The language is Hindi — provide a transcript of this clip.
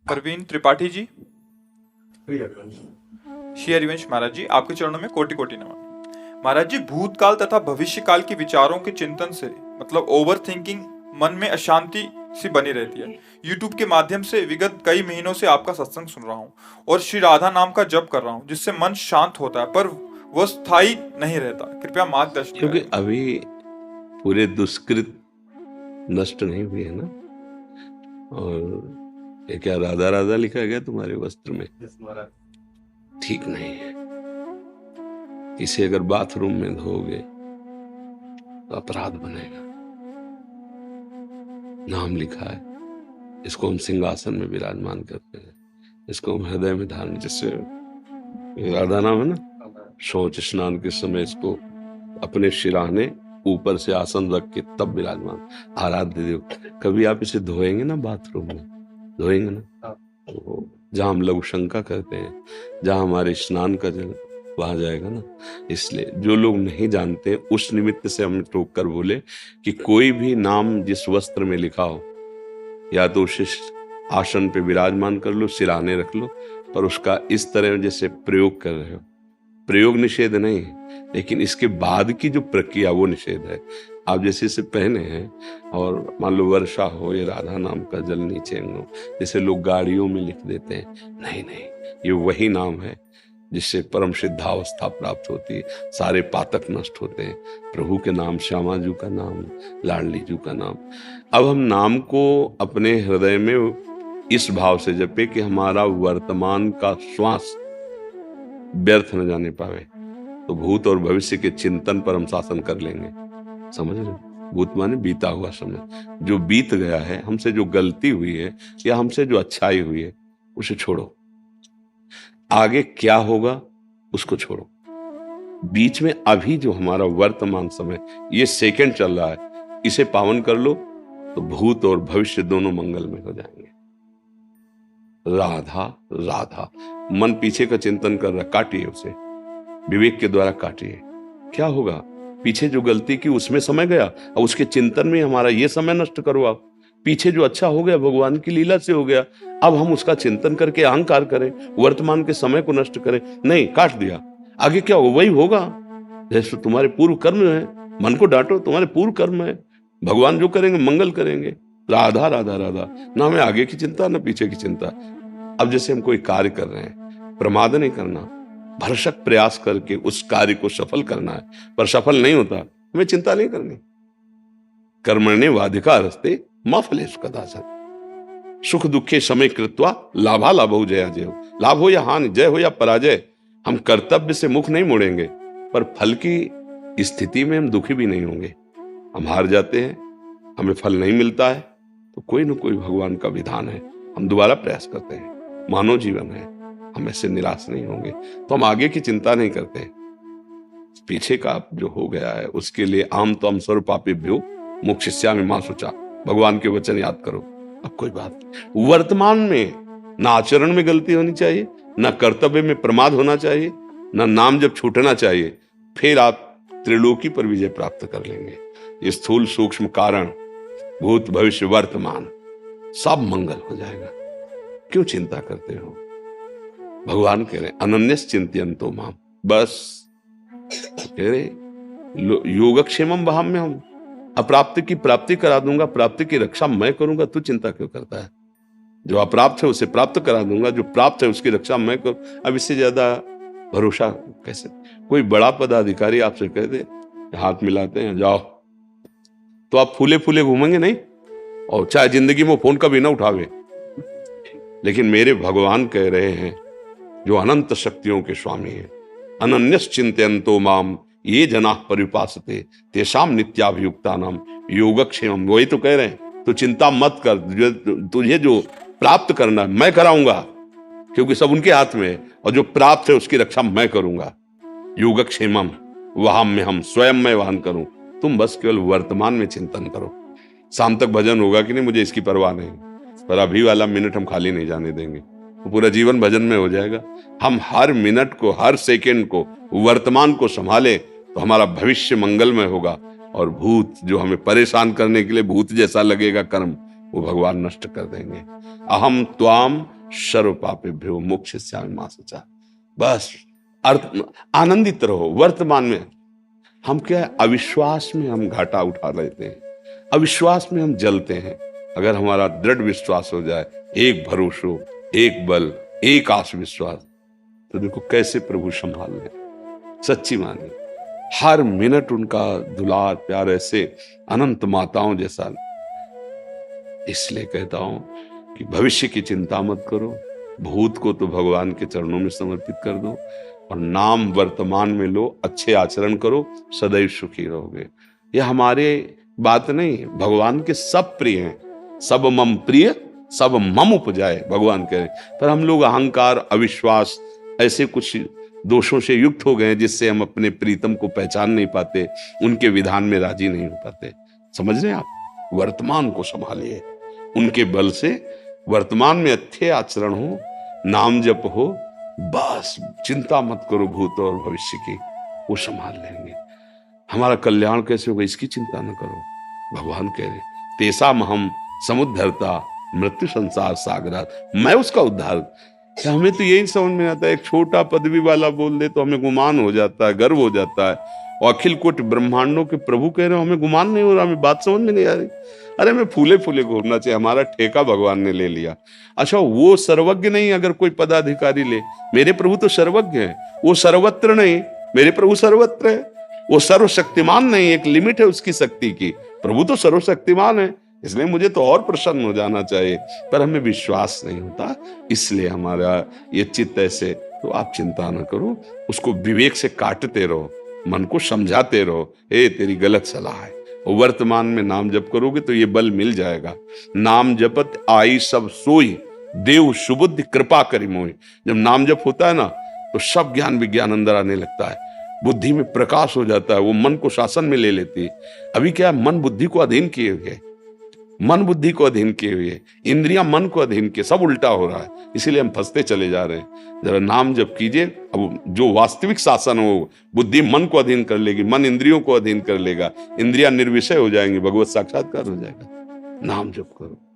प्रवीण त्रिपाठी जी, श्री हरिवंश महाराज जी, आपके चरणों में कोटि कोटि नमन। महाराज जी, भूतकाल तथा भविष्य काल के विचारों के चिंतन से मतलब ओवर थिंकिंग मन में अशांति सी बनी रहती है। यूट्यूब के माध्यम से विगत कई महीनों से आपका सत्संग सुन रहा हूँ और श्री राधा नाम का जप कर रहा हूँ, जिससे मन शांत होता है, पर वह स्थायी नहीं रहता। कृपया मार्गदर्शन क्योंकि करें। अभी पूरे दुष्कृत नष्ट नहीं हुए है ना। और ये क्या राधा राधा लिखा गया तुम्हारे वस्त्र में? ठीक नहीं है। इसे अगर बाथरूम में धोगे तो अपराध बनेगा। नाम लिखा है, इसको हम सिंहासन में विराजमान करते हैं, इसको हम हृदय में धारण, जिससे राधा नाम है ना, शौच स्नान के समय इसको अपने शिराने ऊपर से आसन रख के तब विराजमान आराध्य देव। कभी आप इसे धोएंगे ना, बाथरूम में धोएंगे ना, तो जहां हम लघु शंका करते हैं, जहां हमारे स्नान का जल वहां जाएगा ना। इसलिए जो लोग नहीं जानते, उस निमित्त से हम टोक कर बोले कि कोई भी नाम जिस वस्त्र में लिखा हो, या तो उसे आसन पे विराजमान कर लो, सिराने रख लो, पर उसका इस तरह जैसे प्रयोग कर रहे हो, प्रयोग निषेध नहीं है, लेकिन इसके बाद की जो प्रक्रिया वो निषेध है। आप जैसे इसे पहने हैं और मान लो वर्षा हो, ये राधा नाम का जल नीचे अंगो, जैसे लोग गाड़ियों में लिख देते हैं, नहीं नहीं, ये वही नाम है जिससे परम सिद्धावस्था प्राप्त होती है, सारे पातक नष्ट होते हैं। प्रभु के नाम, श्यामा जी का नाम, लाडली जी का नाम। अब हम नाम को अपने हृदय में इस भाव से जपे कि हमारा वर्तमान का श्वास व्यर्थ न जाने पावे, तो भूत और भविष्य के चिंतन पर हम शासन कर लेंगे। समझ रहे? भूत माने बीता हुआ समय, जो बीत गया है, हमसे जो गलती हुई है या हमसे जो अच्छाई हुई है, उसे छोड़ो। आगे क्या होगा उसको छोड़ो। बीच में अभी जो हमारा वर्तमान समय, ये सेकंड चल रहा है, इसे पावन कर लो, तो भूत और भविष्य दोनों मंगल में हो जाएंगे। राधा राधा, मन पीछे का चिंतन कर रहा, काटिए उसे, विवेक के द्वारा काटिए। क्या होगा? पीछे जो गलती की उसमें समय गया, और उसके चिंतन में हमारा ये समय नष्ट करो आप। पीछे जो अच्छा हो गया भगवान की लीला से हो गया, अब हम उसका चिंतन करके अहंकार करें, वर्तमान के समय को नष्ट करें? नहीं, काट दिया। आगे क्या होगा? वही होगा जैसे तुम्हारे पूर्व कर्म है। मन को डांटो, तुम्हारे पूर्व कर्म है, भगवान जो करेंगे मंगल करेंगे। राधा राधा राधा, ना हमें आगे की चिंता ना पीछे की चिंता। अब जैसे हम कोई कार्य कर रहे हैं, प्रमाद नहीं करना, भरसक प्रयास करके उस कार्य को सफल करना है, पर सफल नहीं होता, हमें चिंता नहीं करनी। कर्मण्ये वाधिकारस्ते मा फलेषु कदाचन, सुख दुखे समय कृत्वा लाभा लाभौ जया जय। लाभ हो या हानि, जय हो या पराजय, हम कर्तव्य से मुख नहीं मोड़ेंगे, पर फल की स्थिति में हम दुखी भी नहीं होंगे। हम हार जाते हैं, हमें फल नहीं मिलता है, तो कोई ना कोई भगवान का विधान है, हम दोबारा प्रयास करते हैं। मानव जीवन है, हम ऐसे निराश नहीं होंगे, तो हम आगे की चिंता नहीं करते। पीछे का जो हो गया है उसके लिए आम तो हम स्वरूपापिभ्यो मोक्षयिष्यामि मा शुचा, भगवान के वचन याद करो। अब कोई बात नहीं, वर्तमान में ना आचरण में गलती होनी चाहिए, ना कर्तव्य में प्रमाद होना चाहिए, ना नाम जब छूटना चाहिए, फिर आप त्रिलोकी पर विजय प्राप्त कर लेंगे। स्थूल सूक्ष्म कारण, भूत भविष्य वर्तमान, सब मंगल हो जाएगा। क्यों चिंता करते हो? भगवान कह रहे अनन्यस चिंतयन्तो माम, बस कह रहे योगक्षेमम वहां में, हम अप्राप्त की प्राप्ति करा दूंगा, प्राप्ति की रक्षा मैं करूंगा, तू चिंता क्यों करता है? जो अप्राप्त है उसे प्राप्त करा दूंगा, जो प्राप्त है उसकी रक्षा मैं करूं। अब इससे ज्यादा भरोसा कैसे? कोई बड़ा पदाधिकारी आपसे कह दे, हाथ मिलाते हैं जाओ, तो आप फूले फूले घूमेंगे नहीं, और चाहे जिंदगी में फोन कभी ना उठावे। लेकिन मेरे भगवान कह रहे हैं, जो अनंत शक्तियों के स्वामी हैं, अनन्यस चिंतयन्तो माम ये जनाः पर्युपासते तेषां नित्याभियुक्तानां योगक्षेमम्। वही तो कह रहे हैं, तो चिंता मत कर, तुझे जो प्राप्त करना मैं कराऊंगा, क्योंकि सब उनके हाथ में है, और जो प्राप्त है उसकी रक्षा मैं करूंगा। योगक्षेमम् वहां में हम स्वयं मैं वाहन करूं, तुम बस केवल वर्तमान में चिंतन करो। शाम तक भजन होगा कि नहीं मुझे इसकी परवाह नहीं, पर अभी वाला मिनट हम खाली नहीं जाने देंगे, तो पूरा जीवन भजन में हो जाएगा। हम हर मिनट को, हर सेकंड को, वर्तमान को संभालें, तो हमारा भविष्य मंगलमय होगा, और भूत जो हमें परेशान करने के लिए भूत जैसा लगेगा कर्म, वो भगवान नष्ट कर देंगे। अहम त्वाम सर्व पापेभ्यो मोक्षयिष्यामि मा शुचः। बस अर्थ आनंदित रहो वर्तमान में। हम क्या है, अविश्वास में हम घाटा उठा लेते हैं, अविश्वास में हम जलते हैं। अगर हमारा दृढ़ विश्वास हो जाए, एक भरोसो, एक बल, एक आस विश्वास, तो देखो कैसे प्रभु संभाल ले। सच्ची मानी, हर मिनट उनका दुलार प्यार ऐसे अनंत माताओं जैसा। इसलिए कहता हूं कि भविष्य की चिंता मत करो, भूत को तो भगवान के चरणों में समर्पित कर दो और नाम वर्तमान में लो, अच्छे आचरण करो, सदैव सुखी रहोगे। यह हमारे बात नहीं है, भगवान के सब प्रिय हैं। सब मम प्रिय सब मम उपजाए, भगवान कह रहे हैं। पर हम लोग अहंकार, अविश्वास, ऐसे कुछ दोषों से युक्त हो गए जिससे हम अपने प्रीतम को पहचान नहीं पाते, उनके विधान में राजी नहीं हो पाते। समझ रहे हैं आप? वर्तमान को संभालिए, उनके बल से वर्तमान में अच्छे आचरण हो, नाम जप हो, बस चिंता मत करो भूत और भविष्य की, वो संभाल लेंगे। हमारा कल्याण कैसे होगा इसकी चिंता न करो। भगवान कह रहे तेसाम हम समुद्धरता मृत्यु संसार सागरात, मैं उसका उद्धार। क्या हमें तो यही समझ में आता है, एक छोटा पदवी वाला बोल दे तो हमें गुमान हो जाता है, गर्व हो जाता है। और अखिल कोटि ब्रह्मांडों के प्रभु कह रहे हो हमें गुमान नहीं हो रहा, हमें बात समझ में नहीं आ रही। अरे हमें फूले फूले घूमना चाहिए, हमारा ठेका भगवान ने ले लिया। अच्छा वो सर्वज्ञ नहीं, अगर कोई पदाधिकारी ले, मेरे प्रभु तो सर्वज्ञ है, वो सर्वत्र नहीं, मेरे प्रभु सर्वत्र है। वो सर्वशक्तिमान नहीं, एक लिमिट है उसकी शक्ति की, प्रभु तो सर्वशक्तिमान है, इसलिए मुझे तो और प्रसन्न हो जाना चाहिए। पर हमें विश्वास नहीं होता, इसलिए हमारा ये चित्त ऐसे। तो आप चिंता न करो, उसको विवेक से काटते रहो, मन को समझाते रहो, हे तेरी गलत सलाह है। और वर्तमान में नाम जप करोगे तो ये बल मिल जाएगा। नाम जपत आई सब सोई, देव सुबुद्धि कृपा करी मोहि। जब नाम जप होता है ना तो सब ज्ञान विज्ञान अंदर आने लगता है, बुद्धि में प्रकाश हो जाता है, वो मन को शासन में ले लेती है। अभी क्या है, मन बुद्धि को अधीन किए हुए, मन बुद्धि को अधीन किए हुए, इंद्रियां मन को अधीन किए, सब उल्टा हो रहा है, इसीलिए हम फंसते चले जा रहे हैं। जरा नाम जप कीजिए, अब जो वास्तविक शासन हो, बुद्धि मन को अधीन कर लेगी, मन इंद्रियों को अधीन कर लेगा, इंद्रियां निर्विषय हो जाएंगी, भगवत साक्षात्कार हो जाएगा। नाम जप करो।